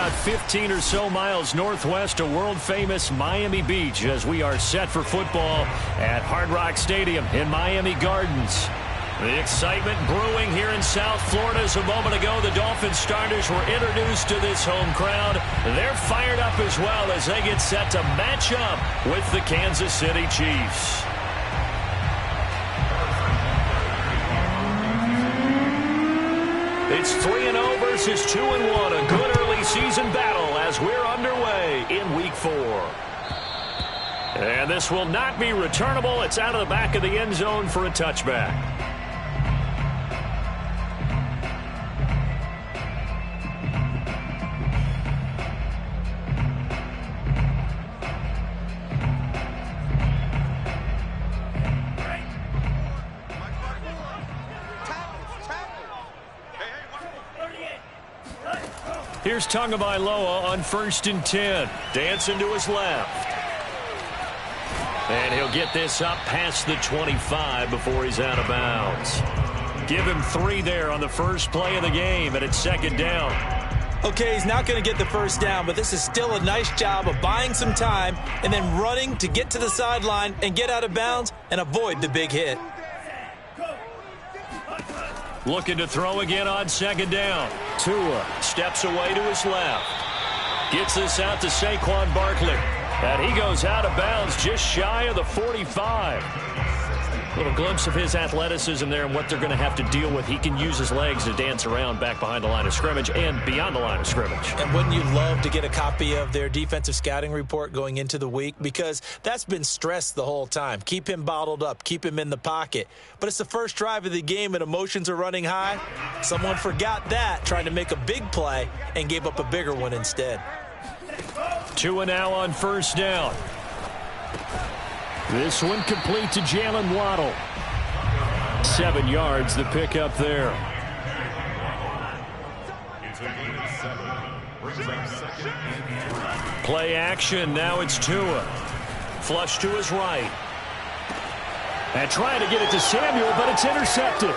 about 15 or so miles northwest of world-famous Miami Beach as we are set for football at Hard Rock Stadium in Miami Gardens. The excitement brewing here in South Florida. As a moment ago, the Dolphins starters were introduced to this home crowd. They're fired up as well as they get set to match up with the Kansas City Chiefs. It's 3-0 versus 2-1. A good early season battle as we're underway in Week 4. And this will not be returnable. It's out of the back of the end zone for a touchback. Here's Tagovailoa on 1st and 10. Dancing to his left. And he'll get this up past the 25 before he's out of bounds. Give him 3 there on the first play of the game, and it's 2nd down. Okay, he's not going to get the first down, but this is still a nice job of buying some time and then running to get to the sideline and get out of bounds and avoid the big hit. Looking to throw again on 2nd down. Tua steps away to his left. Gets this out to Saquon Barkley. And he goes out of bounds just shy of the 45. Little glimpse of his athleticism there and what they're going to have to deal with. He can use his legs to dance around back behind the line of scrimmage and beyond the line of scrimmage. And wouldn't you love to get a copy of their defensive scouting report going into the week? Because that's been stressed the whole time. Keep him bottled up. Keep him in the pocket. But it's the first drive of the game and emotions are running high. Someone forgot that, trying to make a big play, and gave up a bigger one instead. Tua now on 1st down. This one complete to Jalen Waddle. 7 yards, the pickup there. Play action, now it's Tua. Flush to his right. And trying to get it to Samuel, but it's intercepted.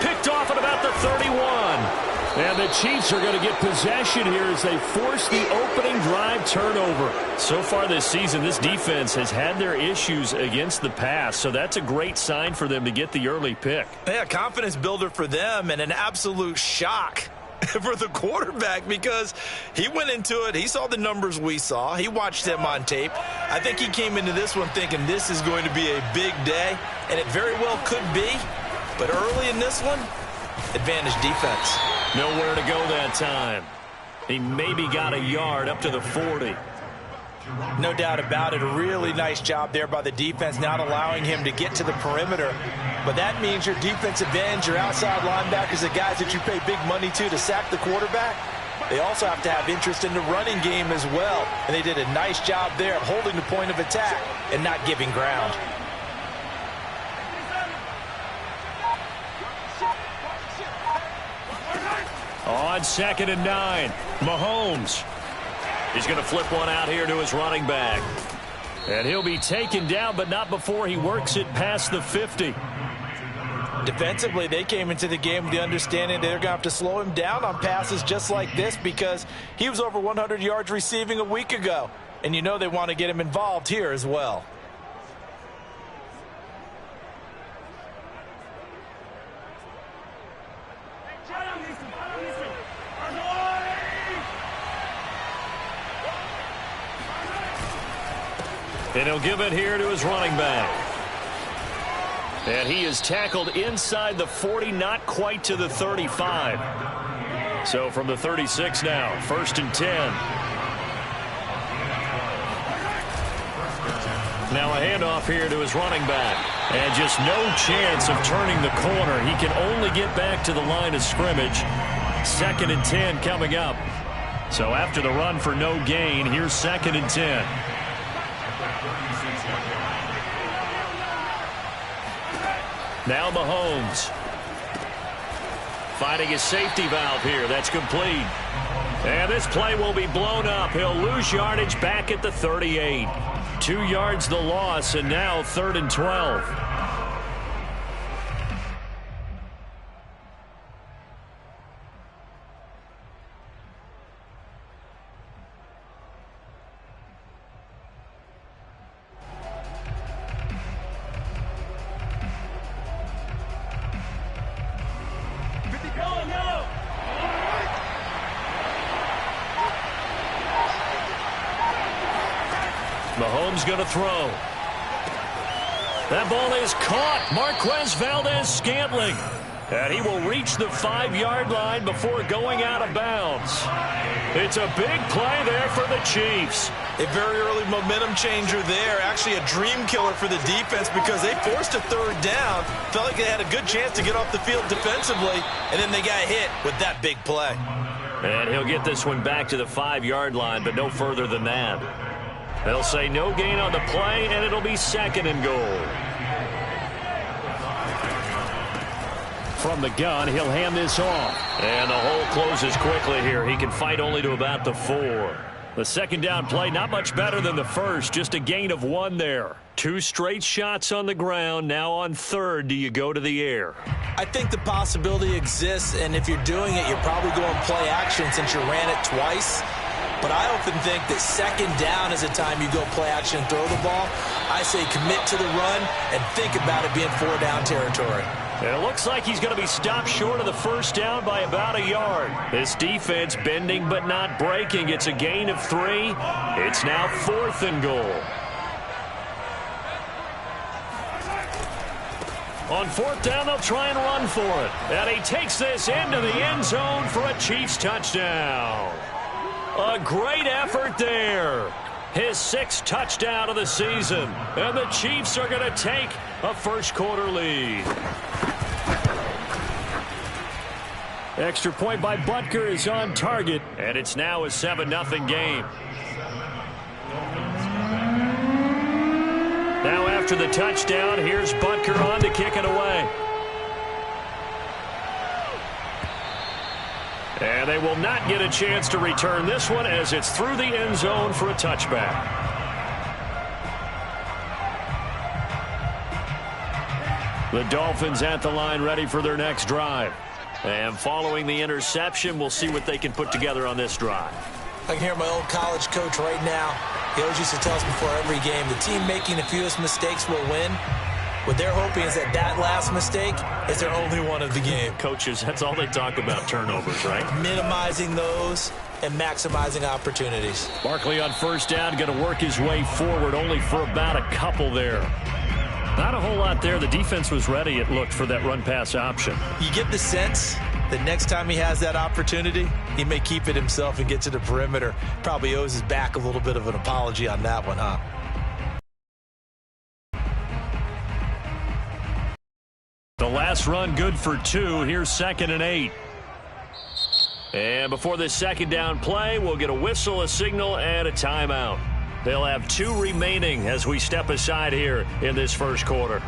Picked off at about the 31. And the Chiefs are going to get possession here as they force the opening drive turnover. So far this season, this defense has had their issues against the pass, so that's a great sign for them to get the early pick. Yeah, confidence builder for them and an absolute shock for the quarterback because he went into it. He saw the numbers we saw. He watched them on tape. I think he came into this one thinking this is going to be a big day, and it very well could be. But early in this one, advantage defense. Nowhere to go that time. He maybe got a yard up to the 40. No doubt about it. A really nice job there by the defense, not allowing him to get to the perimeter. But that means your defensive ends, your outside linebackers, the guys that you pay big money to sack the quarterback, they also have to have interest in the running game as well. And they did a nice job there of holding the point of attack and not giving ground. On 2nd and 9, Mahomes. He's going to flip one out here to his running back. And he'll be taken down, but not before he works it past the 50. Defensively, they came into the game with the understanding they're going to have to slow him down on passes just like this because he was over 100 yards receiving a week ago. And you know they want to get him involved here as well. And he'll give it here to his running back. And he is tackled inside the 40, not quite to the 35. So from the 36 now, 1st and 10. Now a handoff here to his running back. And just no chance of turning the corner. He can only get back to the line of scrimmage. 2nd and 10 coming up. So after the run for no gain, here's 2nd and 10. Now Mahomes. Finding his safety valve here. That's complete. And this play will be blown up. He'll lose yardage back at the 38. 2 yards the loss, and now 3rd and 12. Mahomes going to throw. That ball is caught. Marquez Valdez-Scantling. And he will reach the 5-yard line before going out of bounds. It's a big play there for the Chiefs. A very early momentum changer there. Actually a dream killer for the defense because they forced a third down. Felt like they had a good chance to get off the field defensively. And then they got hit with that big play. And he'll get this one back to the 5-yard line, but no further than that. They'll say no gain on the play, and it'll be 2nd and goal. From the gun, he'll hand this off. And the hole closes quickly here. He can fight only to about the 4. The 2nd down play, not much better than the first. Just a gain of 1 there. 2 straight shots on the ground. Now on 3rd, do you go to the air? I think the possibility exists, and if you're doing it, you're probably going play action since you ran it twice. But I often think that 2nd down is a time you go play action and throw the ball. I say commit to the run and think about it being 4-down territory. And it looks like he's going to be stopped short of the 1st down by about a yard. This defense bending but not breaking. It's a gain of 3. It's now 4th and goal. On 4th down, they'll try and run for it. And he takes this into the end zone for a Chiefs touchdown. A great effort there. His 6th touchdown of the season. And the Chiefs are going to take a first-quarter lead. Extra point by Butker is on target. And it's now a 7-0 game. Now after the touchdown, here's Butker on to kick it away. And they will not get a chance to return this one as it's through the end zone for a touchback. The Dolphins at the line ready for their next drive. And following the interception, we'll see what they can put together on this drive. I can hear my old college coach right now. He always used to tell us before every game, the team making the fewest mistakes will win. What they're hoping is that last mistake is their only one of the game. Coaches, that's all they talk about, turnovers, right? Minimizing those and maximizing opportunities. Barkley on 1st down, going to work his way forward, only for about a couple there. Not a whole lot there. The defense was ready, it looked, for that run-pass option. You get the sense that next time he has that opportunity, he may keep it himself and get to the perimeter. Probably owes his back a little bit of an apology on that one, huh? The last run good for 2. Here's 2nd and 8. And before this 2nd down play, we'll get a whistle, a signal, and a timeout. They'll have 2 remaining as we step aside here in this first quarter.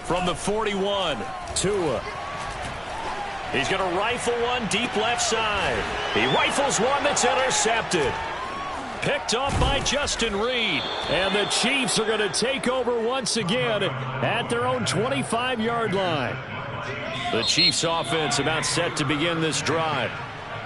From the 41, Tua. He's going to rifle one deep left side. He rifles one that's intercepted. Picked off by Justin Reed. And the Chiefs are going to take over once again at their own 25-yard line. The Chiefs offense about set to begin this drive.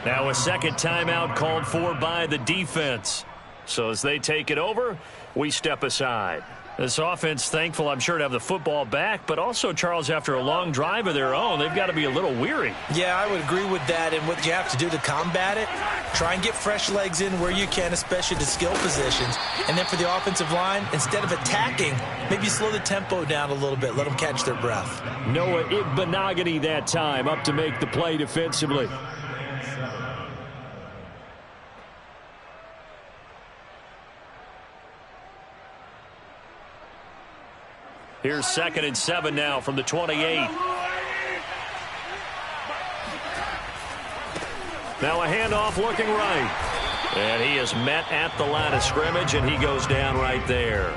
Now a 2nd timeout called for by the defense. So as they take it over, we step aside. This offense, thankful, I'm sure, to have the football back, but also, Charles, after a long drive of their own, they've got to be a little weary. Yeah, I would agree with that, and what you have to do to combat it, try and get fresh legs in where you can, especially the skill positions, and then for the offensive line, instead of attacking, maybe slow the tempo down a little bit, let them catch their breath. Noah Igbenogany that time up to make the play defensively. Here's 2nd and 7 now from the 28. Now a handoff looking right. And he is met at the line of scrimmage, and he goes down right there.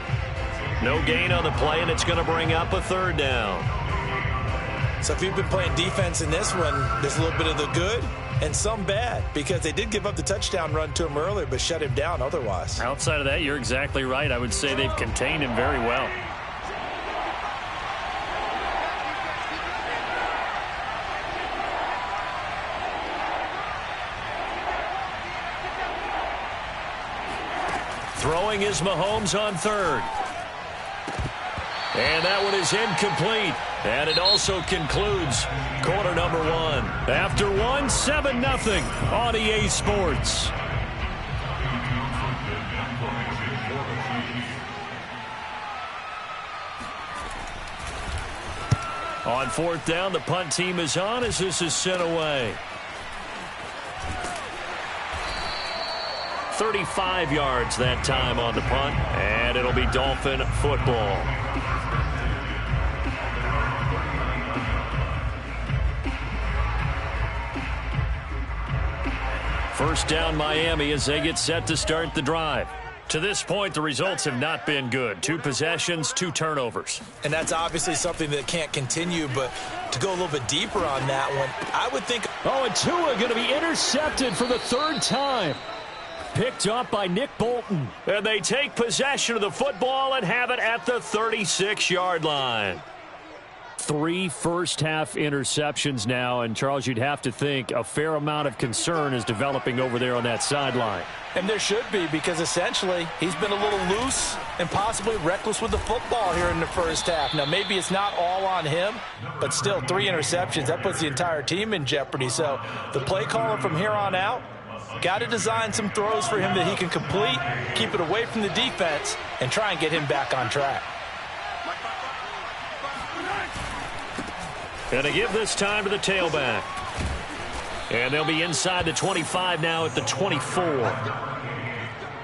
No gain on the play, and it's going to bring up a 3rd down. So if you've been playing defense in this one, there's a little bit of the good and some bad, because they did give up the touchdown run to him earlier, but shut him down otherwise. Outside of that, you're exactly right. I would say they've contained him very well. Throwing is Mahomes on third. And that one is incomplete. And it also concludes quarter number one. After one, 7-0 on EA Sports. On fourth down, the punt team is on as this is sent away. 35 yards that time on the punt, and it'll be Dolphin football. First down Miami as they get set to start the drive. To this point, the results have not been good. 2 possessions, 2 turnovers. And that's obviously something that can't continue, but to go a little bit deeper on that one, I would think... Oh, and Tua going to be intercepted for the 3rd time. Picked up by Nick Bolton. And they take possession of the football and have it at the 36-yard line. 3 first-half interceptions now, and Charles, you'd have to think a fair amount of concern is developing over there on that sideline. And there should be, because essentially he's been a little loose and possibly reckless with the football here in the first half. Now, maybe it's not all on him, but still 3 interceptions. That puts the entire team in jeopardy. So the play caller from here on out got to design some throws for him that he can complete, keep it away from the defense, and try and get him back on track. And to give this time to the tailback. And they'll be inside the 25 now at the 24.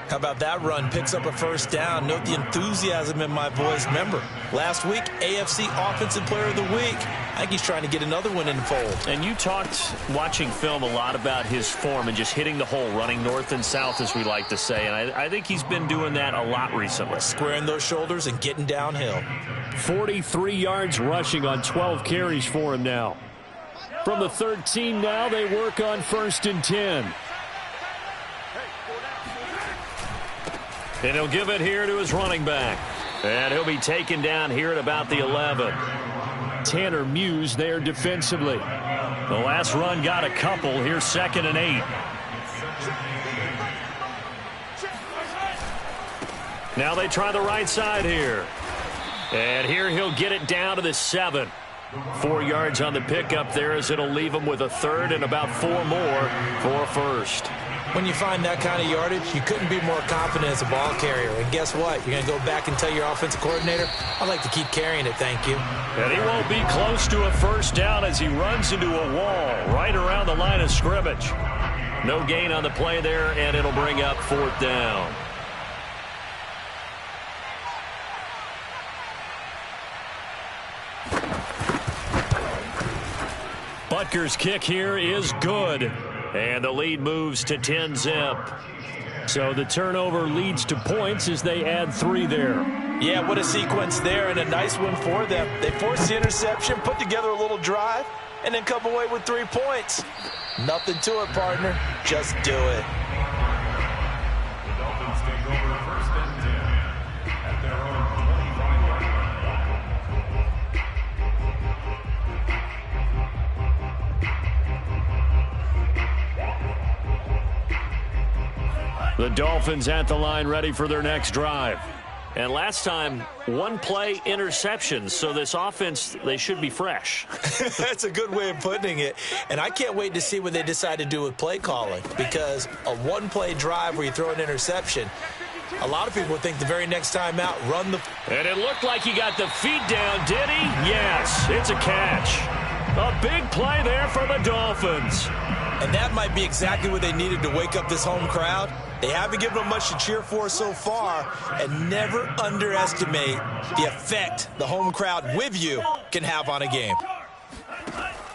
How about that run? Picks up a first down. Note the enthusiasm in my voice. Remember, last week, AFC Offensive Player of the Week. I think he's trying to get another one in the fold. And you talked, watching film, a lot about his form and just hitting the hole, running north and south, as we like to say. And I think he's been doing that a lot recently. Squaring those shoulders and getting downhill. 43 yards rushing on 12 carries for him now. From the 13 now, they work on 1st and 10. And he'll give it here to his running back. And he'll be taken down here at about the 11. Tanner Muse there defensively. The last run got a couple. Here's 2nd and 8. Now they try the right side here. And here he'll get it down to the 7. 4 yards on the pickup there as it'll leave him with a 3rd and about 4 more for 1st. When you find that kind of yardage, you couldn't be more confident as a ball carrier. And guess what? You're going to go back and tell your offensive coordinator, I'd like to keep carrying it, thank you. And he won't be close to a first down as he runs into a wall right around the line of scrimmage. No gain on the play there, and it'll bring up 4th down. Butker's kick here is good. And the lead moves to 10-zip. So the turnover leads to points as they add 3 there. Yeah, what a sequence there, and a nice one for them. They forced the interception, put together a little drive, and then come away with 3 points. Nothing to it, partner. Just do it. The Dolphins take over 1st and 10 at their own 25-yard line. The Dolphins at the line ready for their next drive. And last time, 1-play interceptions, so this offense, they should be fresh. That's a good way of putting it. And I can't wait to see what they decide to do with play calling, because a 1-play drive where you throw an interception, a lot of people think the very next time out, run the... And it looked like he got the feet down, did he? Yes, it's a catch. A big play there for the Dolphins. And that might be exactly what they needed to wake up this home crowd. They haven't given them much to cheer for so far, and never underestimate the effect the home crowd with you can have on a game.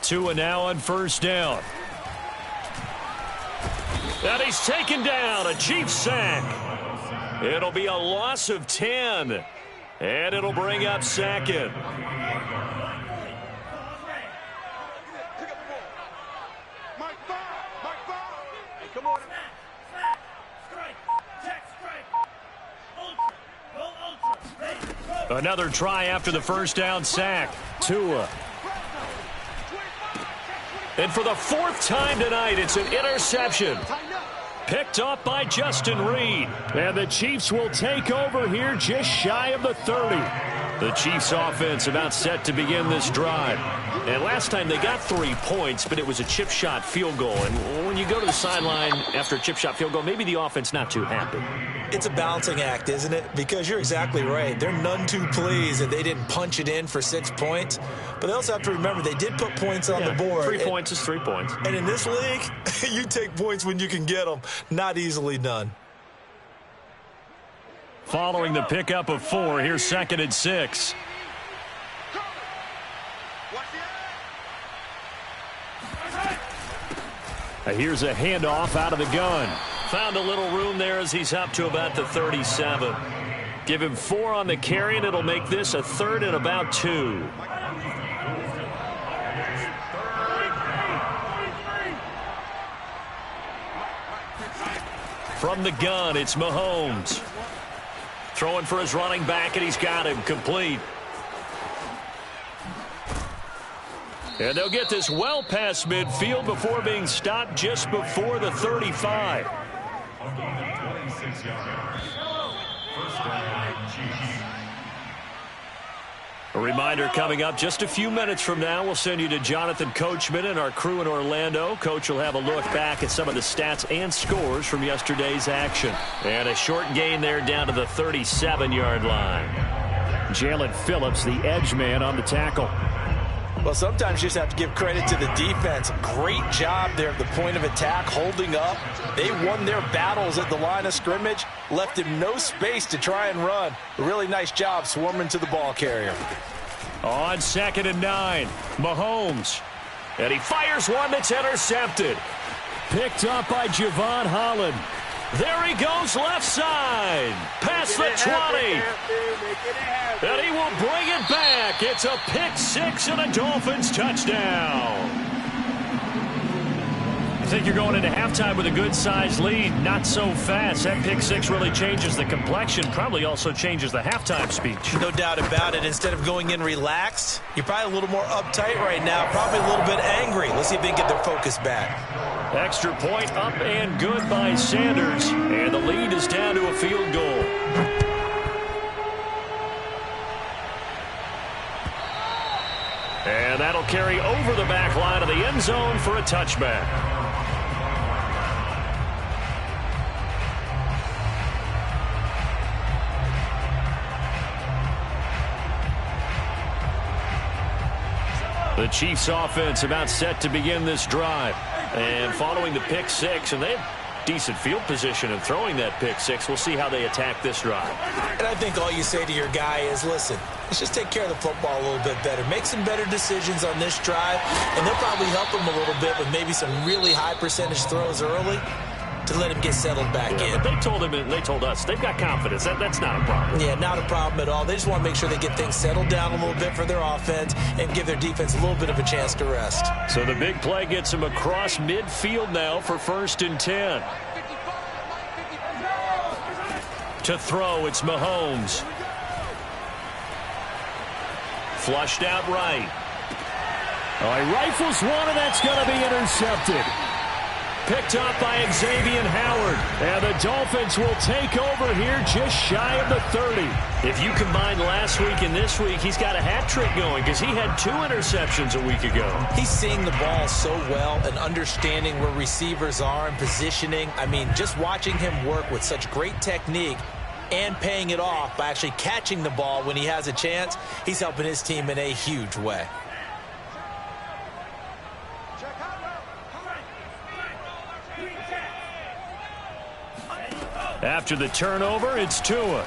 Tua now on 1st down. And he's taken down, a Chiefs sack. It'll be a loss of 10, and it'll bring up 2nd. Another try after the 1st down sack. Tua. And for the 4th time tonight, it's an interception. Picked up by Justin Reed. And the Chiefs will take over here just shy of the 30. The Chiefs offense about set to begin this drive. And last time they got 3 points, but it was a chip shot field goal. And when you go to the sideline after a chip shot field goal, maybe the offense not too happy. It's a balancing act, isn't it? Because you're exactly right. They're none too pleased that they didn't punch it in for 6 points. But they also have to remember they did put points on the board. 3 points is 3 points. And in this league, you take points when you can get them. Not easily done. Following the pickup of 4, here's 2nd and 6. Here's a handoff out of the gun. Found a little room there as he's up to about the 37. Give him 4 on the carry, and it'll make this a 3rd and about 2. From the gun, it's Mahomes. Throwing for his running back, and he's got him complete. And they'll get this well past midfield before being stopped just before the 35. A reminder coming up just a few minutes from now. We'll send you to Jonathan Coachman and our crew in Orlando. Coach will have a look back at some of the stats and scores from yesterday's action. And a short gain there down to the 37-yard line. Jalen Phillips, the edge man, on the tackle. Well, sometimes you just have to give credit to the defense. Great job there at the point of attack, holding up. They won their battles at the line of scrimmage, left him no space to try and run. A really nice job swarming to the ball carrier. On 2nd and 9, Mahomes. And he fires one that's intercepted. Picked up by Javon Holland. There he goes left side. Past the 20. And he will bring it back. It's a pick 6 and a Dolphins touchdown. I think you're going into halftime with a good-sized lead. Not so fast. That pick 6 really changes the complexion. Probably also changes the halftime speech. No doubt about it. Instead of going in relaxed, you're probably a little more uptight right now. Probably a little bit angry. Let's see if they can get their focus back. Extra point up and good by Sanders. And the lead is down to a field goal. And that'll carry over the back line of the end zone for a touchback. The Chiefs offense about set to begin this drive. And following the pick 6, and they have decent field position in throwing that pick 6. We'll see how they attack this drive. And I think all you say to your guy is, listen, let's just take care of the football a little bit better. Make some better decisions on this drive, and they'll probably help him a little bit with maybe some really high percentage throws early to let him get settled back in. But they told him and they told us they've got confidence. That's not a problem. Yeah, not a problem at all. They just want to make sure they get things settled down a little bit for their offense and give their defense a little bit of a chance to rest. So the big play gets him across midfield now for 1st and 10. To throw, it's Mahomes. Flushed out right. Oh, he rifles one, and that's going to be intercepted. Picked up by Xavier Howard. And the Dolphins will take over here just shy of the 30. If you combine last week and this week, he's got a hat trick going because he had 2 interceptions a week ago. He's seeing the ball so well and understanding where receivers are and positioning. I mean, just watching him work with such great technique and paying it off by actually catching the ball when he has a chance, he's helping his team in a huge way. After the turnover, it's Tua.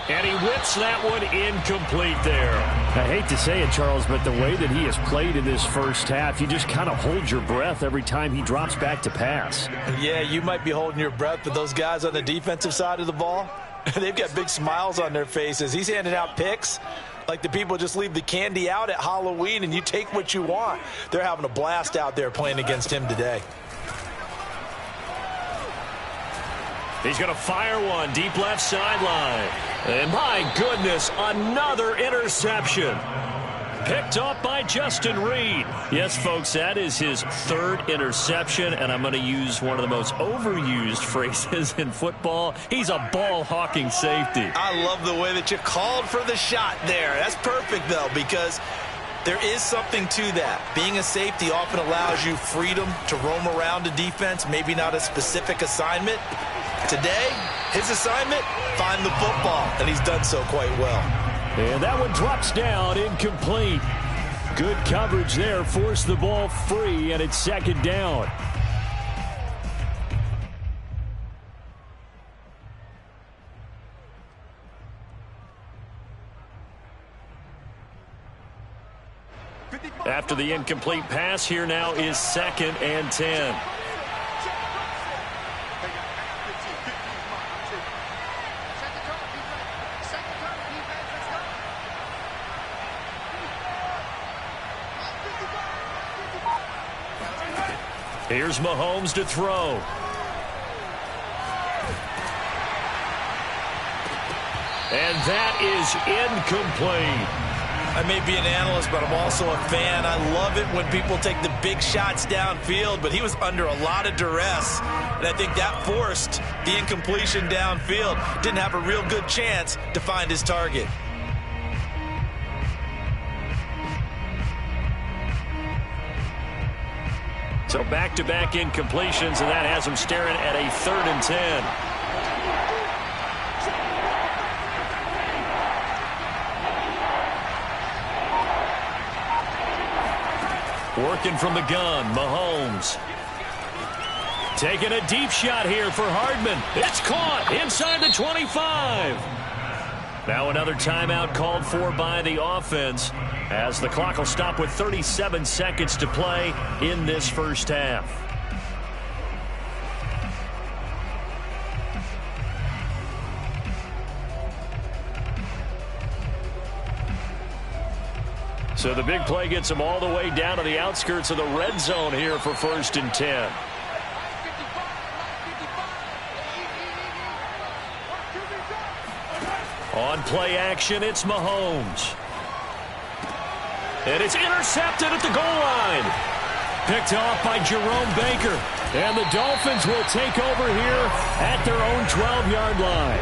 And he whips that one incomplete there. I hate to say it, Charles, but the way that he has played in this first half, you just kind of hold your breath every time he drops back to pass. Yeah, you might be holding your breath, but those guys on the defensive side of the ball, they've got big smiles on their faces. He's handing out picks like the people just leave the candy out at Halloween and you take what you want. They're having a blast out there playing against him today. He's going to fire one deep left sideline. And my goodness, another interception. Picked off by Justin Reed. Yes, folks, that is his third interception, and I'm going to use one of the most overused phrases in football. He's a ball-hawking safety. I love the way that you called for the shot there. That's perfect, though, because there is something to that. Being a safety often allows you freedom to roam around a defense, maybe not a specific assignment. Today, his assignment, find the football, and he's done so quite well. And that one drops down, incomplete. Good coverage there, forced the ball free, and it's second down. After the incomplete pass, here now is 2nd and 10. Here's Mahomes to throw. And that is incomplete. I may be an analyst, but I'm also a fan. I love it when people take the big shots downfield, but he was under a lot of duress, and I think that forced the incompletion downfield. Didn't have a real good chance to find his target. So back-to-back incompletions, and that has him staring at a 3rd and 10. Working from the gun, Mahomes. Taking a deep shot here for Hardman. It's caught inside the 25. Now another timeout called for by the offense, as the clock will stop with 37 seconds to play in this first half. So the big play gets them all the way down to the outskirts of the red zone here for 1st and 10. On play action, it's Mahomes. And it's intercepted at the goal line. Picked off by Jerome Baker. And the Dolphins will take over here at their own 12-yard line.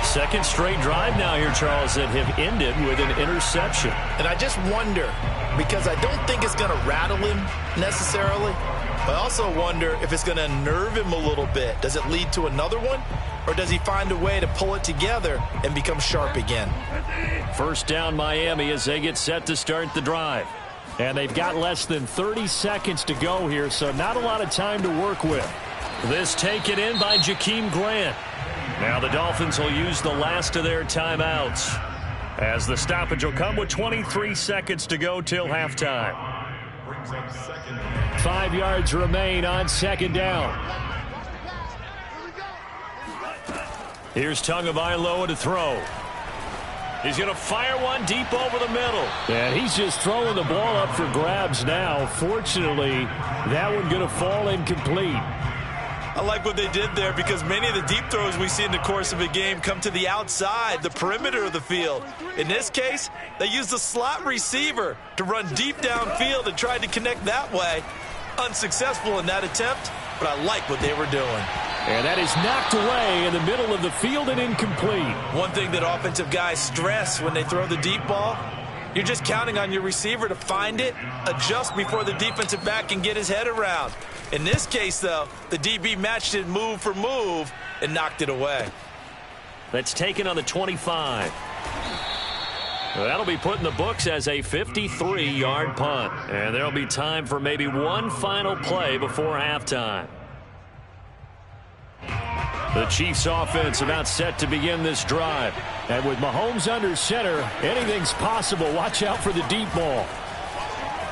Second straight drive now here, Charles, that have ended with an interception. And I just wonder, because I don't think it's going to rattle him necessarily, but I also wonder if it's going to nerve him a little bit. Does it lead to another one? Or does he find a way to pull it together and become sharp again? First down, Miami, as they get set to start the drive. And they've got less than 30 seconds to go here, so not a lot of time to work with. This taken in by Jakeem Grant. Now the Dolphins will use the last of their timeouts, as the stoppage will come with 23 seconds to go till halftime. 5 yards remain on 2nd down. Here's Tagovailoa to throw. He's going to fire one deep over the middle. And he's just throwing the ball up for grabs now. Fortunately, that one going to fall incomplete. I like what they did there, because many of the deep throws we see in the course of a game come to the outside, the perimeter of the field. In this case, they used the slot receiver to run deep downfield and tried to connect that way. Unsuccessful in that attempt, but I like what they were doing. And that is knocked away in the middle of the field and incomplete. One thing that offensive guys stress when they throw the deep ball, you're just counting on your receiver to find it, adjust before the defensive back can get his head around. In this case, though, the DB matched it move for move and knocked it away. That's taken on the 25. That'll be put in the books as a 53-yard punt. And there'll be time for maybe one final play before halftime. The Chiefs offense about set to begin this drive. And with Mahomes under center, anything's possible. Watch out for the deep ball.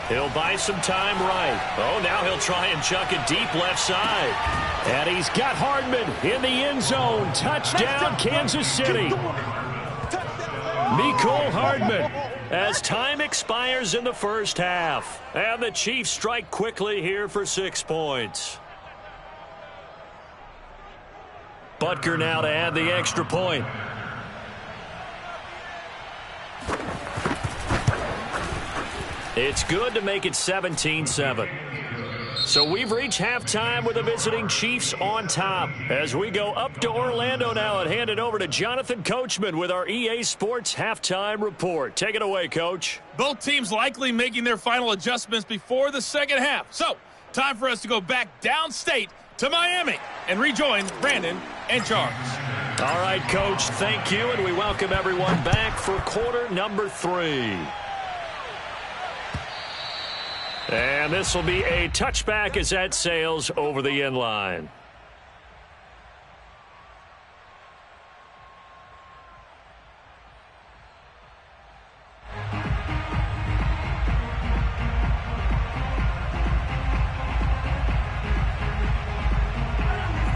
He'll buy some time right. Oh, now he'll try and chuck it deep left side. And he's got Hardman in the end zone. Touchdown, Kansas City. Mecole Hardman, as time expires in the first half. And the Chiefs strike quickly here for 6 points. Butker now to add the extra point. It's good to make it 17-7. So we've reached halftime with the visiting Chiefs on top. As we go up to Orlando now and hand it over to Jonathan Coachman with our EA Sports Halftime Report. Take it away, Coach. Both teams likely making their final adjustments before the second half. So, time for us to go back downstate to Miami and rejoin Brandon and Charles. All right, Coach, thank you, and we welcome everyone back for quarter number 3. And this will be a touchback as that sails over the end line.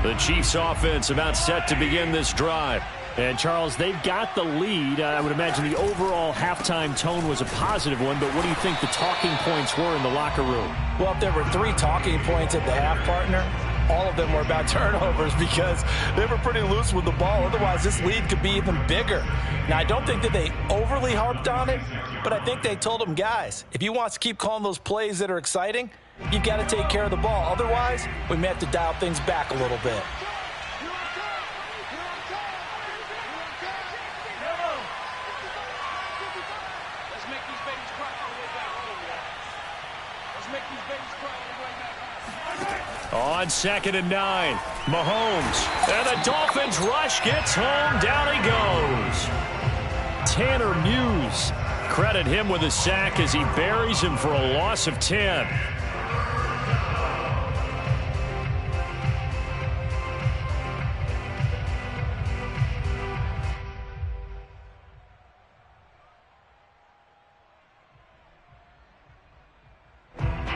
The Chiefs offense about set to begin this drive. And, Charles, they've got the lead. I would imagine the overall halftime tone was a positive one, but what do you think the talking points were in the locker room? Well, if there were 3 talking points at the half, partner, all of them were about turnovers because they were pretty loose with the ball. Otherwise, this lead could be even bigger. Now, I don't think that they overly harped on it, but I think they told them, guys, if you want us to keep calling those plays that are exciting, you've got to take care of the ball. Otherwise, we may have to dial things back a little bit. On 2nd and 9, Mahomes. And the Dolphins rush gets home. Down he goes. Tanner Muse. Credit him with a sack as he buries him for a loss of 10.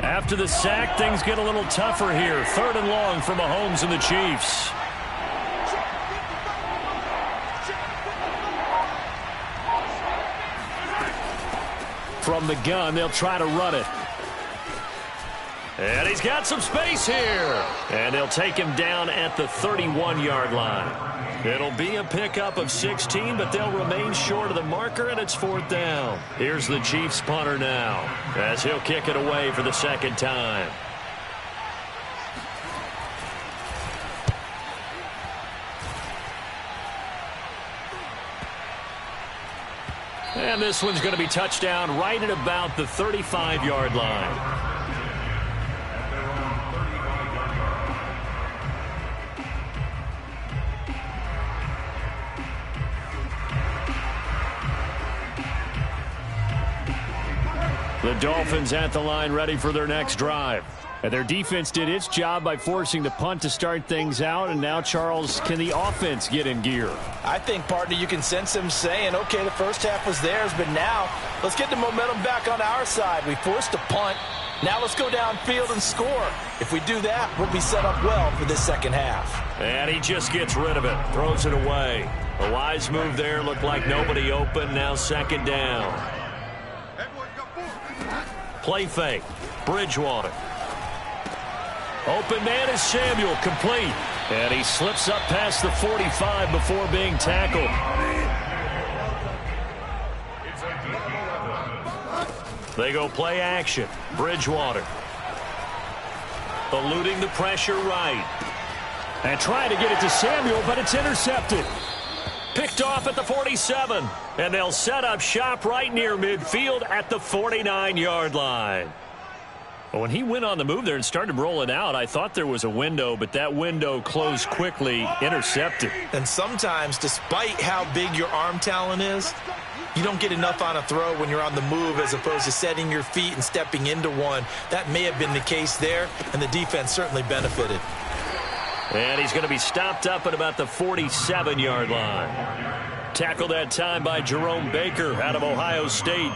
After the sack, things get a little tougher here. 3rd and long for Mahomes and the Chiefs. From the gun, they'll try to run it. And he's got some space here. And they'll take him down at the 31-yard line. It'll be a pickup of 16, but they'll remain short of the marker, and it's 4th down. Here's the Chiefs punter now, as he'll kick it away for the 2nd time. And this one's going to be touchdown right at about the 35-yard line. The Dolphins at the line ready for their next drive. And their defense did its job by forcing the punt to start things out. And now, Charles, can the offense get in gear? I think, partner, you can sense them saying, okay, the first half was theirs, but now let's get the momentum back on our side. We forced a punt. Now let's go downfield and score. If we do that, we'll be set up well for this second half. And he just gets rid of it, throws it away. A wise move there, looked like nobody open. Now 2nd down. Play fake. Bridgewater. Open man is Samuel, complete. And he slips up past the 45 before being tackled. They go play action. Bridgewater. Eluding the pressure right. And trying to get it to Samuel, but it's intercepted. Picked off at the 47. And they'll set up shop right near midfield at the 49-yard line. Well, when he went on the move there and started rolling out, I thought there was a window, but that window closed quickly, intercepted. And sometimes, despite how big your arm talent is, you don't get enough on a throw when you're on the move as opposed to setting your feet and stepping into one. That may have been the case there, and the defense certainly benefited. And he's going to be stopped up at about the 47-yard line. Tackled that time by Jerome Baker out of Ohio State.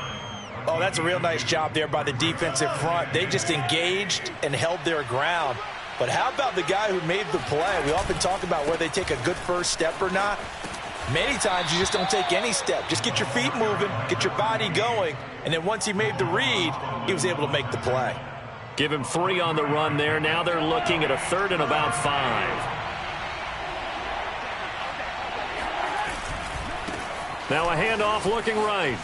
Oh, that's a real nice job there by the defensive front. They just engaged and held their ground. But how about the guy who made the play? We often talk about whether they take a good first step or not. Many times you just don't take any step. Just get your feet moving, get your body going, and then once he made the read, he was able to make the play. Give him 3 on the run there. Now they're looking at a 3rd and about 5. Now a handoff looking right.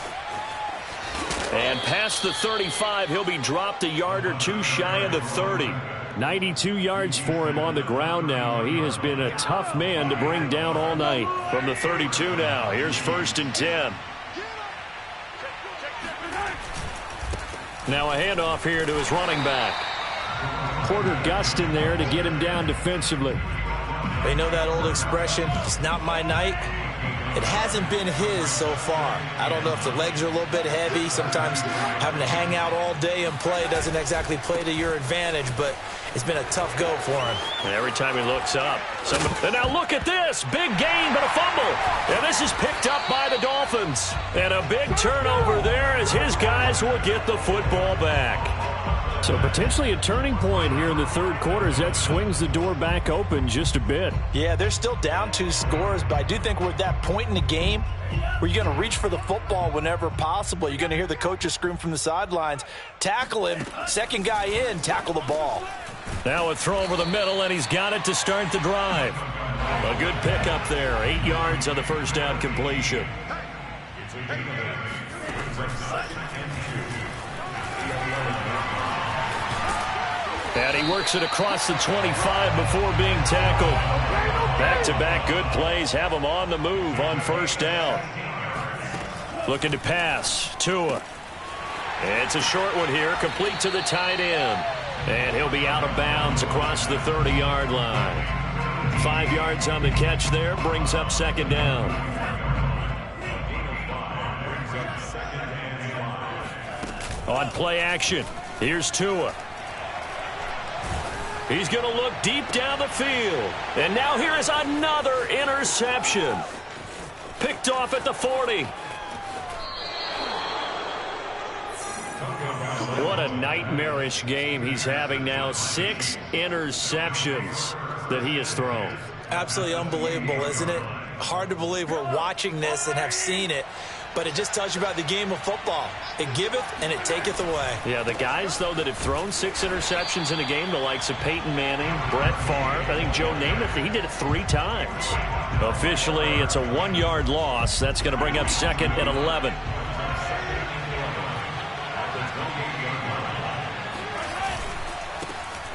And past the 35, he'll be dropped a yard or two shy of the 30. 92 yards for him on the ground now. He has been a tough man to bring down all night. From the 32 now, here's 1st and 10. Now a handoff here to his running back. Porter Gust in there to get him down defensively. They know that old expression, it's not my night. It hasn't been his so far. I don't know if the legs are a little bit heavy. Sometimes having to hang out all day and play doesn't exactly play to your advantage, but it's been a tough go for him. And every time he looks up. And now look at this. Big gain, but a fumble. And this is picked up by the Dolphins. And a big turnover there as his guys will get the football back. So potentially a turning point here in the third quarter as that swings the door back open just a bit. Yeah, they're still down 2 scores, but I do think we're at that point in the game where you're going to reach for the football whenever possible. You're going to hear the coaches scream from the sidelines, tackle him, second guy in, tackle the ball. Now a throw over the middle, and he's got it to start the drive. A good pickup there, 8 yards on the first down completion. And he works it across the 25 before being tackled. Back-to-back good plays have him on the move on first down. Looking to pass. Tua. It's a short one here, complete to the tight end. And he'll be out of bounds across the 30-yard line. 5 yards on the catch there, brings up second down. On play action, here's Tua. He's going to look deep down the field. And now here is another interception. Picked off at the 40. What a nightmarish game he's having now. 6 interceptions that he has thrown. Absolutely unbelievable, isn't it? Hard to believe we're watching this and have seen it. But it just tells you about the game of football. It giveth and it taketh away. Yeah, the guys, though, that have thrown 6 interceptions in a game, the likes of Peyton Manning, Brett Favre, I think Joe Namath, he did it 3 times. Officially, it's a 1-yard loss. That's going to bring up 2nd and 11.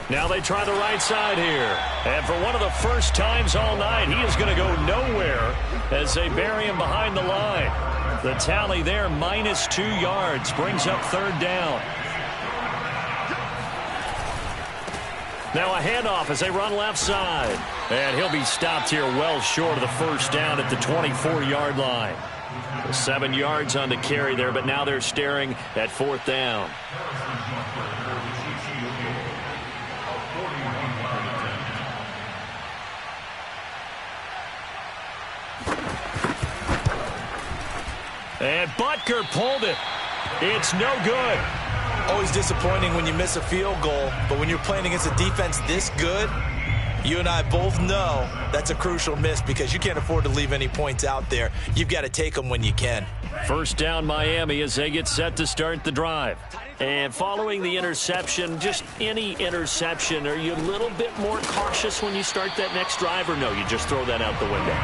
Now they try the right side here. And for one of the first times all night, he is going to go nowhere as they bury him behind the line. The tally there, minus 2 yards, brings up third down. Now a handoff as they run left side. And he'll be stopped here well short of the first down at the 24-yard line. 7 yards on the carry there, but now they're staring at 4th down. And Butker pulled it. It's no good. Always disappointing when you miss a field goal, but when you're playing against a defense this good, you and I both know that's a crucial miss because you can't afford to leave any points out there. You've got to take them when you can. First down Miami as they get set to start the drive. And following the interception, just any interception, are you a little bit more cautious when you start that next drive, or no, you just throw that out the window?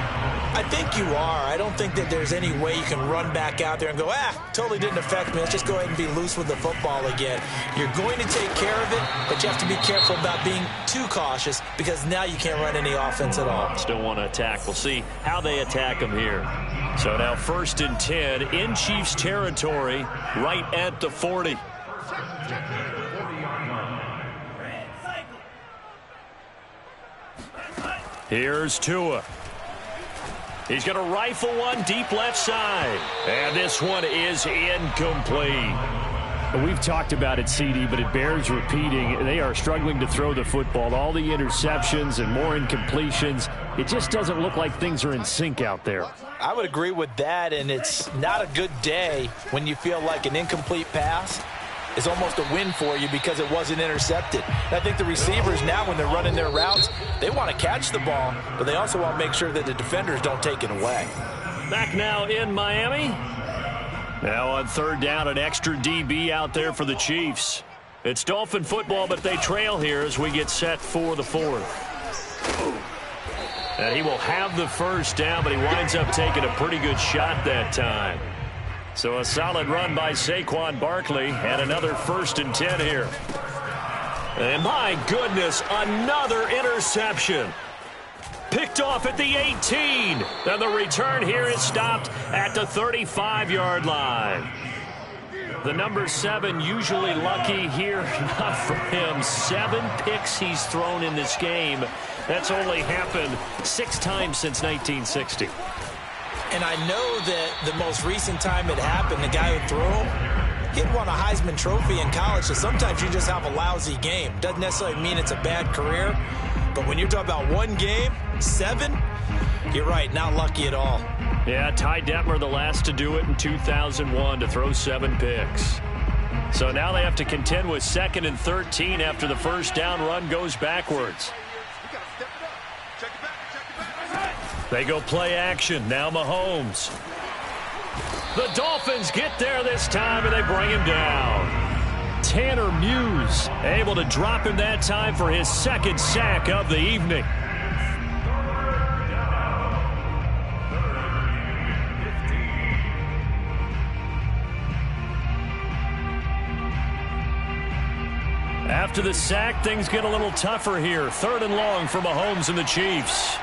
I think you are. I don't think that there's any way you can run back out there and go, totally didn't affect me. Let's just go ahead and be loose with the football again. You're going to take care of it, but you have to be careful about being too cautious because now you can't run any offense at all. Still want to attack. We'll see how they attack them here. So now 1st and 10 in Chiefs territory right at the 40. Here's Tua. He's going to rifle one deep left side. And this one is incomplete. We've talked about it, CD, but it bears repeating. They are struggling to throw the football. All the interceptions and more incompletions. It just doesn't look like things are in sync out there. I would agree with that, and it's not a good day when you feel like an incomplete pass is almost a win for you because it wasn't intercepted. And I think the receivers now, when they're running their routes, they want to catch the ball, but they also want to make sure that the defenders don't take it away. Back now in Miami. Now on 3rd down, an extra DB out there for the Chiefs. It's Dolphin football, but they trail here as we get set for the 4th. And he will have the first down, but he winds up taking a pretty good shot that time. So a solid run by Saquon Barkley and another 1st and 10 here. And my goodness, another interception. Picked off at the 18. And the return here is stopped at the 35-yard line. The number 7 usually lucky here. Not for him. 7 picks he's thrown in this game. That's only happened 6 times since 1960. And I know that the most recent time it happened, the guy who threw him, he had won a Heisman Trophy in college, so sometimes you just have a lousy game. Doesn't necessarily mean it's a bad career, but when you're talking about one game, 7, you're right, not lucky at all. Yeah, Ty Detmer the last to do it in 2001 to throw 7 picks. So now they have to contend with 2nd and 13 after the first down run goes backwards. They go play action. Now Mahomes. The Dolphins get there this time, and they bring him down. Tanner Muse able to drop him that time for his 2nd sack of the evening. After the sack, things get a little tougher here. 3rd and long for Mahomes and the Chiefs.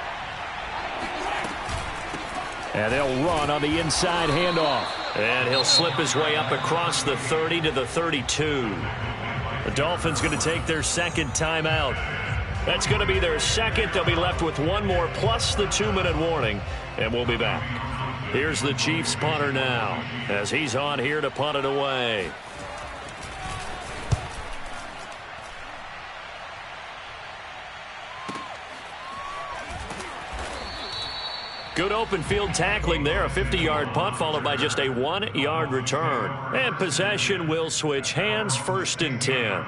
And they'll run on the inside handoff. And he'll slip his way up across the 30 to the 32. The Dolphins going to take their 2nd timeout. That's going to be their 2nd. They'll be left with 1 more plus the 2-minute warning. And we'll be back. Here's the Chiefs punter now as he's on here to punt it away. Good open field tackling there. A 50-yard punt followed by just a 1-yard return. And possession will switch hands. 1st and 10.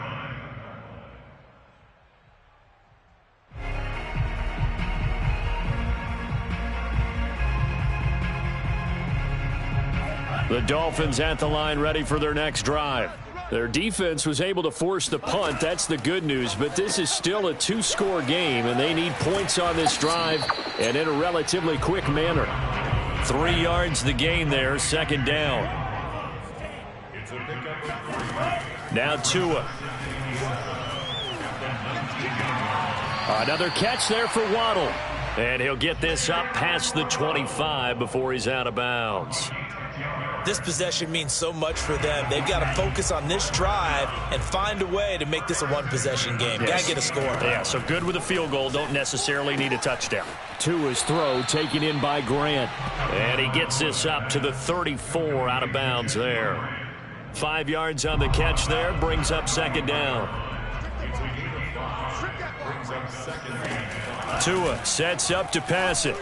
The Dolphins at the line ready for their next drive. Their defense was able to force the punt. That's the good news. But this is still a 2-score game, and they need points on this drive and in a relatively quick manner. 3 yards the gain there, 2nd down. Now Tua. Another catch there for Waddle. And he'll get this up past the 25 before he's out of bounds. This possession means so much for them. They've got to focus on this drive and find a way to make this a 1-possession game. Yes. Got to get a score. Yeah, so good with a field goal. Don't necessarily need a touchdown. Tua's throw taken in by Grant. And he gets this up to the 34 out of bounds there. 5 yards on the catch there. Brings up 2nd down. Tua sets up to pass it.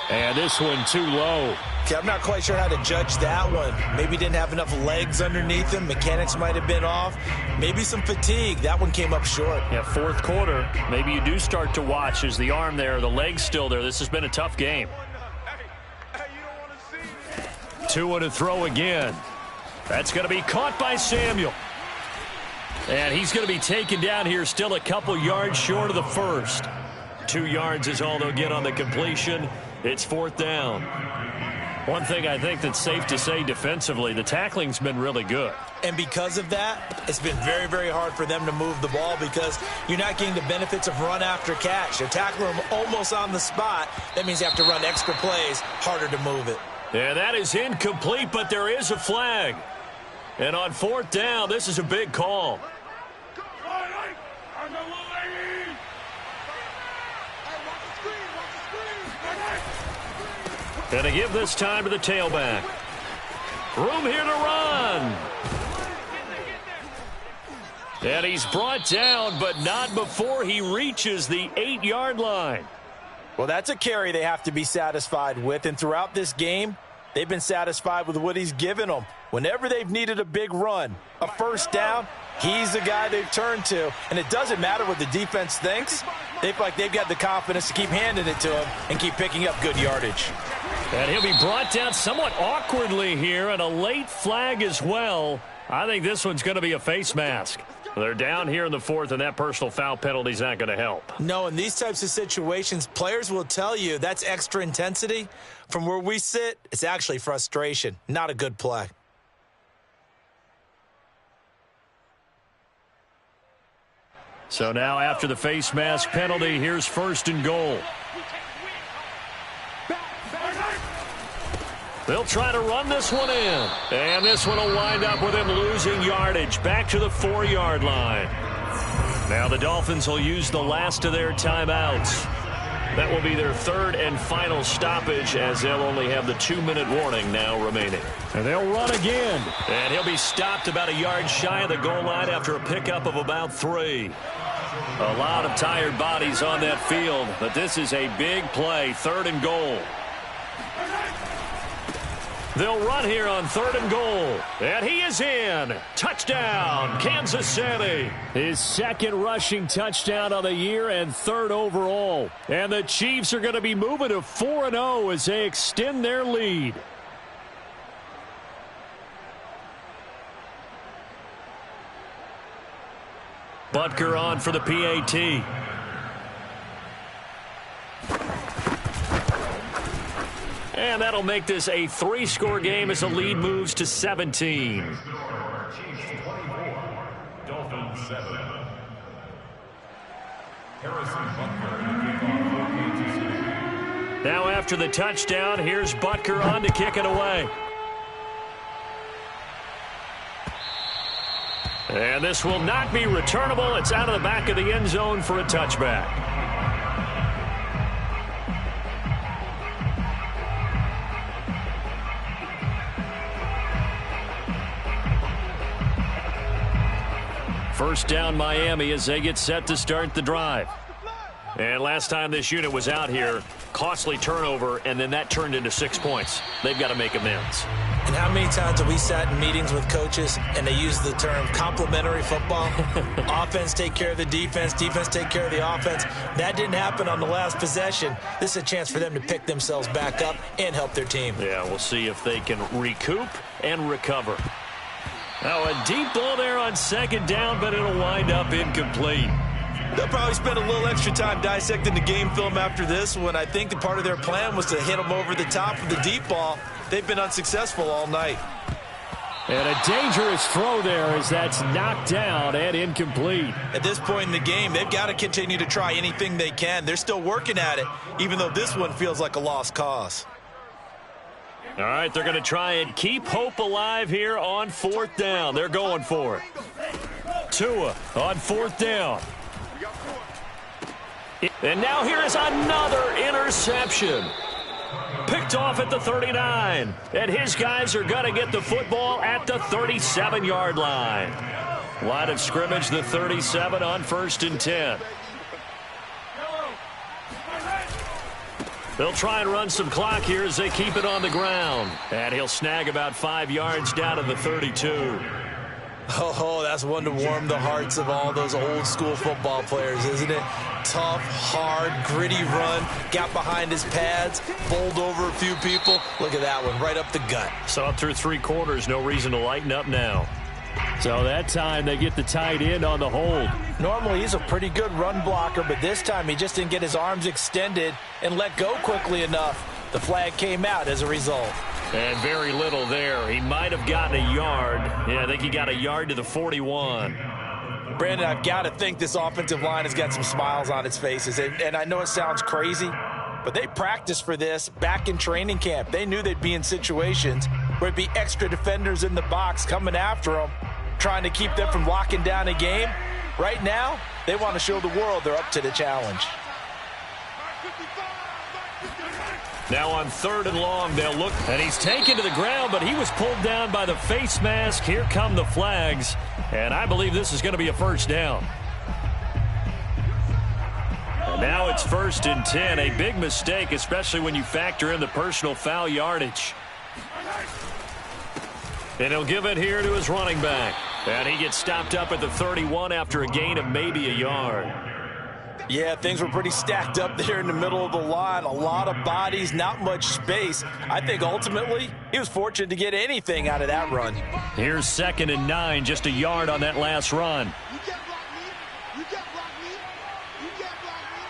And this one too low. Okay, I'm not quite sure how to judge that one. Maybe didn't have enough legs underneath him. Mechanics might have been off. Maybe some fatigue. That one came up short. Yeah, 4th quarter. Maybe you do start to watch. Is the arm there, the leg's still there. This has been a tough game. Tua to throw again. That's going to be caught by Samuel. And he's going to be taken down here still a couple yards short of the 1st. 2 yards is all they'll get on the completion. It's 4th down. One thing I think that's safe to say defensively, the tackling's been really good. And because of that, it's been very, very hard for them to move the ball because you're not getting the benefits of run after catch. They're tackling them almost on the spot. That means you have to run extra plays, harder to move it. Yeah, that is incomplete, but there is a flag. And on 4th down, this is a big call. And to give this time to the tailback. Room here to run. And he's brought down, but not before he reaches the 8-yard line. Well, that's a carry they have to be satisfied with. And throughout this game, they've been satisfied with what he's given them. Whenever they've needed a big run, a 1st down, he's the guy they've turned to. And it doesn't matter what the defense thinks. They feel like they've got the confidence to keep handing it to him and keep picking up good yardage. And he'll be brought down somewhat awkwardly here, and a late flag as well. I think this one's going to be a face mask. They're down here in the fourth, and that personal foul penalty is not going to help. No, in these types of situations, players will tell you that's extra intensity. From where we sit, it's actually frustration. Not a good play. So now after the face mask penalty, here's 1st and goal. They'll try to run this one in. And this one will wind up with him losing yardage back to the 4-yard line. Now the Dolphins will use the last of their timeouts. That will be their 3rd and final stoppage, as they'll only have the 2-minute warning now remaining. And they'll run again. And he'll be stopped about a yard shy of the goal line after a pickup of about 3. A lot of tired bodies on that field, but this is a big play, 3rd and goal. They'll run here on 3rd and goal. And he is in. Touchdown, Kansas City. His 2nd rushing touchdown of the year and 3rd overall. And the Chiefs are going to be moving to 4-0 as they extend their lead. Butker on for the PAT. And that'll make this a 3-score game as the lead moves to 17. Chiefs 24, Dolphins 7. Harrison Butker to kick off for Kansas City. Now after the touchdown, here's Butker on to kick it away. And this will not be returnable. It's out of the back of the end zone for a touchback. First down Miami as they get set to start the drive. And last time this unit was out here, costly turnover, and then that turned into 6 points. They've got to make amends. And how many times have we sat in meetings with coaches and they use the term complementary football? Offense take care of the defense, defense take care of the offense. That didn't happen on the last possession. This is a chance for them to pick themselves back up and help their team. Yeah, we'll see if they can recoup and recover. Now a deep ball there on 2nd down, but it'll wind up incomplete. They'll probably spend a little extra time dissecting the game film after this one. I think that part of their plan was to hit them over the top of the deep ball. They've been unsuccessful all night. And a dangerous throw there as that's knocked down and incomplete. At this point in the game, they've got to continue to try anything they can. They're still working at it, even though this one feels like a lost cause. All right, they're going to try and keep hope alive here on 4th down. They're going for it. Tua on 4th down. And now here is another interception. Picked off at the 39. And his guys are going to get the football at the 37-yard line. Line of scrimmage, the 37 on 1st and 10. They'll try and run some clock here as they keep it on the ground. And he'll snag about 5 yards down to the 32. Oh, that's one to warm the hearts of all those old-school football players, isn't it? Tough, hard, gritty run. Got behind his pads, bowled over a few people. Look at that one, right up the gut. Saw it through 3 quarters. No reason to lighten up now. So that time they get the tight end on the hold. Normally he's a pretty good run blocker, but this time he just didn't get his arms extended and let go quickly enough. The flag came out as a result. And very little there. He might have gotten a yard. Yeah, I think he got a yard to the 41. Brandon, I've got to think this offensive line has got some smiles on its faces. And I know it sounds crazy, but they practiced for this back in training camp. They knew they'd be in situations where it'd be extra defenders in the box coming after them, trying to keep them from locking down a game. Right now, they want to show the world they're up to the challenge. Now on 3rd and long, they'll look. And he's taken to the ground, but he was pulled down by the face mask. Here come the flags. And I believe this is going to be a 1st down. And now it's 1st and 10. A big mistake, especially when you factor in the personal foul yardage. And he'll give it here to his running back. And he gets stopped up at the 31 after a gain of maybe a yard. Yeah, things were pretty stacked up there in the middle of the line. A lot of bodies, not much space. I think ultimately he was fortunate to get anything out of that run. Here's 2nd and 9, just a yard on that last run. You can't block me. You can't block me. You can't block me.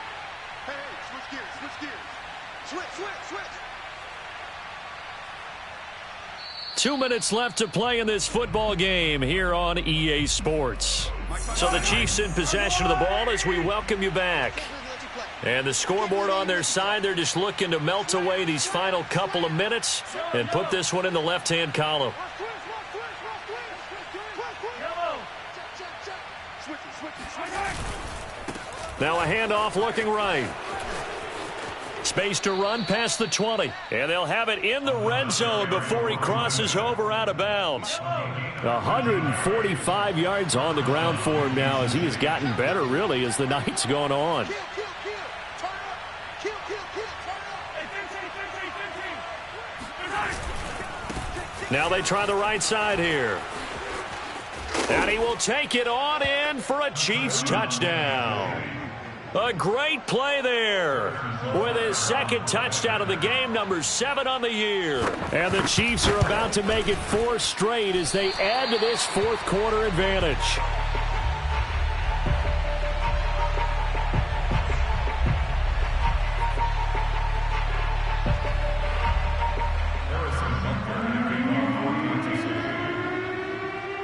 Hey, switch gears, switch gears. Switch. 2 minutes left to play in this football game here on EA Sports. So the Chiefs in possession of the ball as we welcome you back. And the scoreboard on their side, they're just looking to melt away these final couple of minutes and put this one in the left-hand column. Now a handoff looking right. Space to run past the 20. And they'll have it in the red zone before he crosses over out of bounds. 145 yards on the ground for him now as he has gotten better, really, as the night's gone on. Now they try the right side here. And he will take it on in for a Chiefs touchdown. A great play there with his 2nd touchdown of the game, number 7 on the year. And the Chiefs are about to make it 4 straight as they add to this 4th quarter advantage.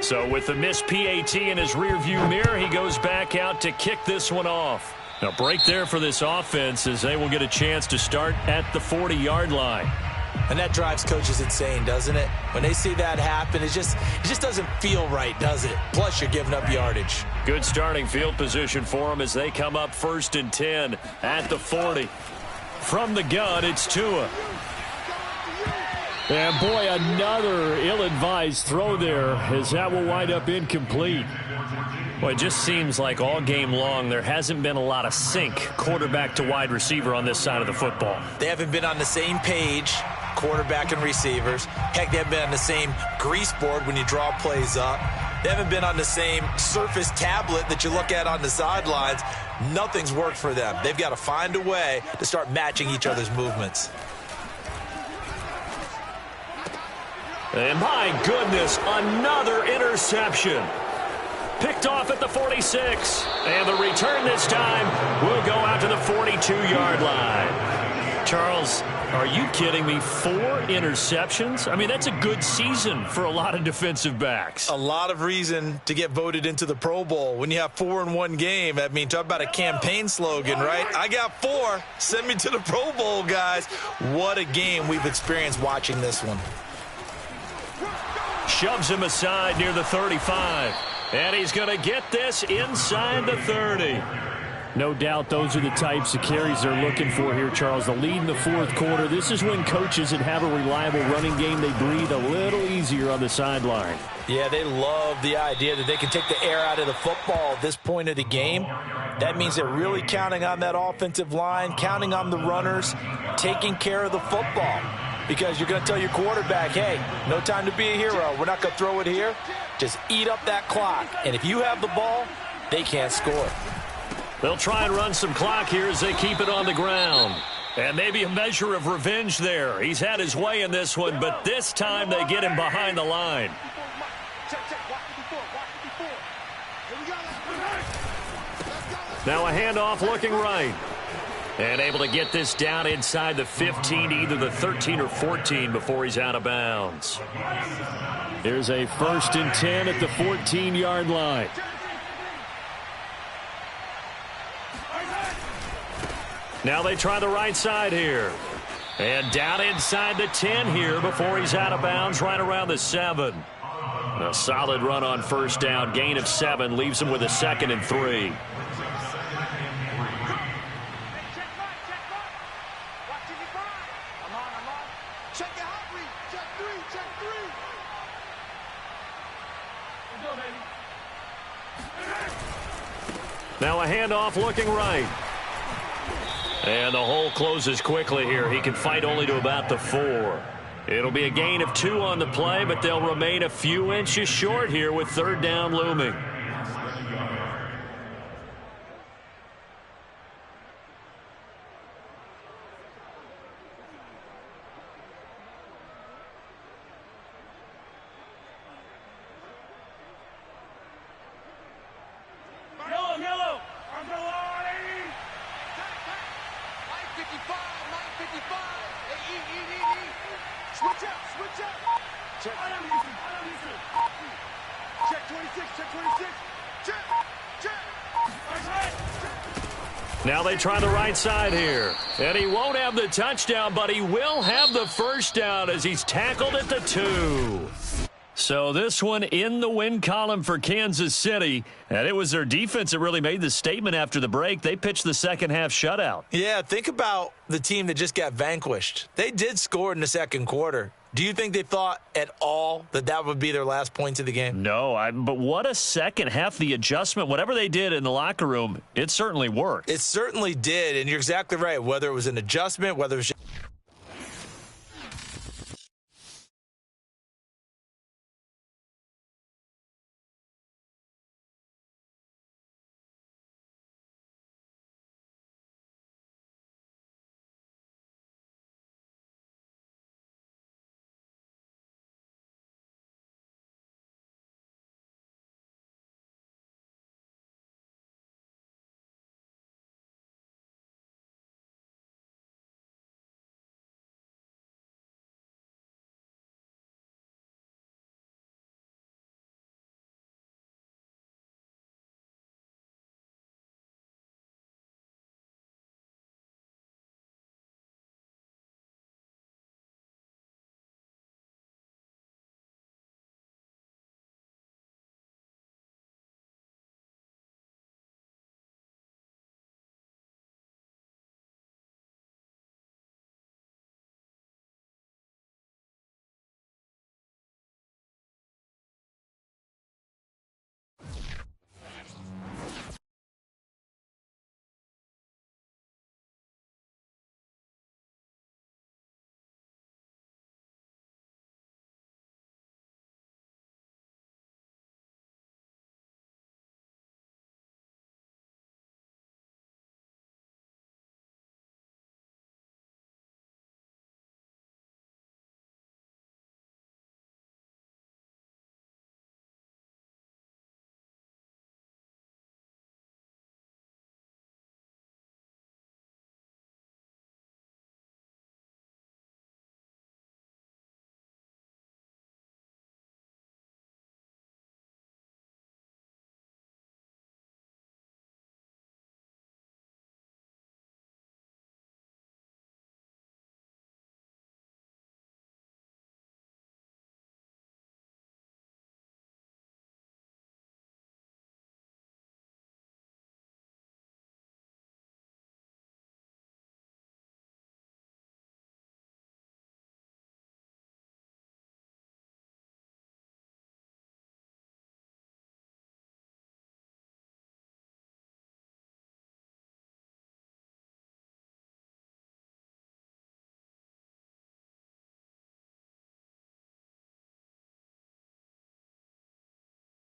So with the missed PAT in his rearview mirror, he goes back out to kick this one off. Now, break there for this offense as they will get a chance to start at the 40-yard line. And that drives coaches insane, doesn't it? When they see that happen, it just doesn't feel right, does it? Plus, you're giving up yardage. Good starting field position for them as they come up 1st and 10 at the 40. From the gun, it's Tua. And, boy, another ill-advised throw there as that will wind up incomplete. Well, it just seems like all game long there hasn't been a lot of sync quarterback to wide receiver on this side of the football. They haven't been on the same page, quarterback and receivers. Heck, they haven't been on the same grease board when you draw plays up. They haven't been on the same Surface tablet that you look at on the sidelines. Nothing's worked for them. They've got to find a way to start matching each other's movements. And my goodness, another interception. Picked off at the 46. And the return this time will go out to the 42-yard line. Charles, are you kidding me? 4 interceptions? I mean, that's a good season for a lot of defensive backs. A lot of reason to get voted into the Pro Bowl. When you have 4 in one game, I mean, talk about a campaign slogan, right? I got 4. Send me to the Pro Bowl, guys. What a game we've experienced watching this one. Shoves him aside near the 35. And he's going to get this inside the 30. No doubt those are the types of carries they're looking for here, Charles. The lead in the 4th quarter. This is when coaches that have a reliable running game, they breathe a little easier on the sideline. Yeah, they love the idea that they can take the air out of the football at this point of the game. That means they're really counting on that offensive line, counting on the runners, taking care of the football. Because you're going to tell your quarterback, hey, no time to be a hero. We're not going to throw it here. Just eat up that clock. And if you have the ball, they can't score. They'll try and run some clock here as they keep it on the ground. And maybe a measure of revenge there. He's had his way in this one, but this time they get him behind the line. Now a handoff looking right. And able to get this down inside the 15, either the 13 or 14 before he's out of bounds. There's a 1st and 10 at the 14-yard line. Now they try the right side here. And down inside the 10 here before he's out of bounds right around the 7. A solid run on 1st down. Gain of 7 leaves him with a 2nd and 3. Now a handoff looking right. And the hole closes quickly here. He can fight only to about the 4. It'll be a gain of 2 on the play, but they'll remain a few inches short here with 3rd down looming. Now they try the right side here. And he won't have the touchdown, but he will have the first down as he's tackled at the 2. So this one in the win column for Kansas City. And it was their defense that really made the statement after the break. They pitched the second half shutout. Yeah, think about the team that just got vanquished. They did score in the second quarter. Do you think they thought at all that that would be their last points of the game? No, but what a second half. The adjustment, whatever they did in the locker room, it certainly worked. It certainly did, and you're exactly right. Whether it was an adjustment, whether it was just